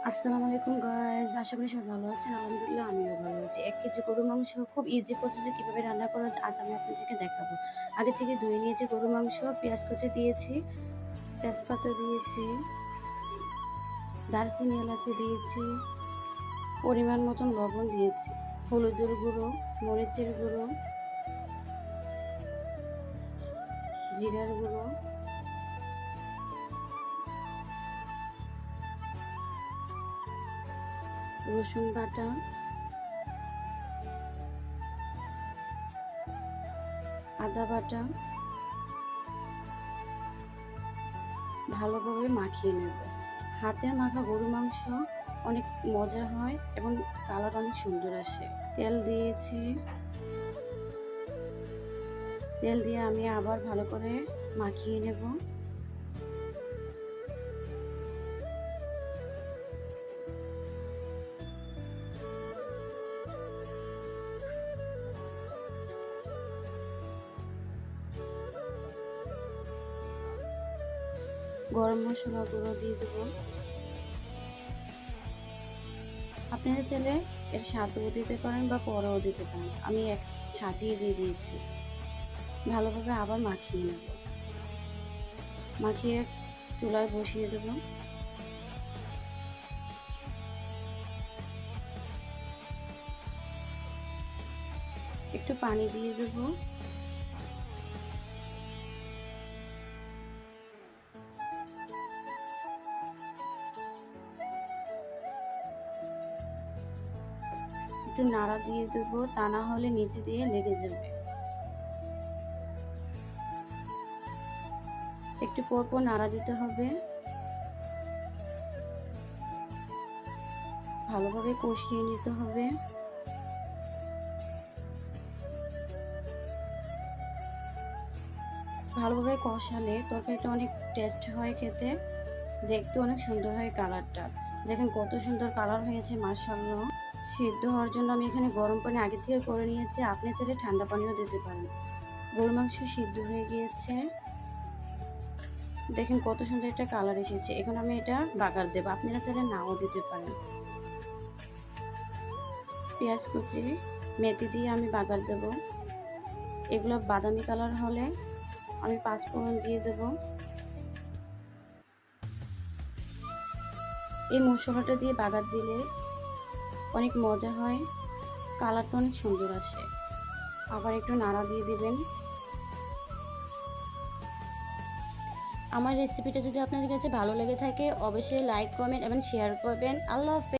আসসালামু আলাইকুম গাইস, আশা করি সবাই ভালো আছেন। আলহামদুলিল্লাহ আমিও ভালো আছি। 1 কেজি গরুর মাংস খুব ইজি প্রসেসে কিভাবে রান্না করা যায় আজ আমি আপনাদেরকে দেখাবো। আগে থেকে ধুয়ে নিয়েছি গরুর মাংস, পেঁয়াজ কুচি দিয়েছি, তেজপাতা দিয়েছি, দারচিনি এলাচি দিয়েছি, পরিমাণ মতন লবণ দিয়েছি, হলুদের গুঁড়ো, মরিচের গুঁড়ো, জিরার গুঁড়ো, রসুন বাটা, আদা বাটা ভালোভাবে মাখিয়ে নেব। হাতের মাখা গরু মাংস অনেক মজা হয় এবং কালার অনেক সুন্দর আসে। তেল দিয়েছি, তেল দিয়ে আমি আবার ভালো করে মাখিয়ে নেব। গরম মশলা গুঁড়ো দিয়ে দেবো। আপনারা চাইলে এর সাথেও দিতে পারেন বা পরেও দিতে পারেন, আমি এক সাথেই দিয়ে দিয়েছি। ভালোভাবে আবার মাখিয়ে নেব, মাখিয়ে চুলায় বসিয়ে দেব। একটু পানি দিয়ে দেব। একটু নাড়া দিয়ে দেবো, তা না হলে নিচে দিয়ে লেগে যাবে। একটু পর পর নাড়া দিতে হবে। ভালোভাবে কষিয়ে নিতে হবে। ভালোভাবে কষালে তরকারিটা অনেক টেস্ট হয় খেতে, দেখতে অনেক সুন্দর হয় কালারটা। দেখেন কত সুন্দর কালার হয়েছে মাশাআল্লাহ। সিদ্ধ হওয়ার জন্য আমি এখানে গরম পানি আগে থেকে করে নিয়েছি, আপনি চাইলে ঠান্ডা পানিও দিতে পারেন। গরু মাংস সিদ্ধ হয়ে গিয়েছে, দেখেন কত সুন্দর একটা কালার এসেছে। এখন আমি এটা বাগার দেব, আপনারা চাইলে নাও দিতে পারেন। পেঁয়াজ কুচি, মেথি দিয়ে আমি বাগার দেব। এগুলো বাদামি কালার হলে আমি 5 ফোড়ন দিয়ে দেব। এই মশলাটা দিয়ে বাগার দিলে অনেক মজা হয়, কালারটা অনেক সুন্দর আসে। আবার একটু নাড়া দিয়ে দিবেন। আমার রেসিপিটা যদি আপনাদের কাছে ভালো লেগে থাকে অবশ্যই লাইক, কমেন্ট এবং শেয়ার করবেন। আল্লাহ হাফেজ।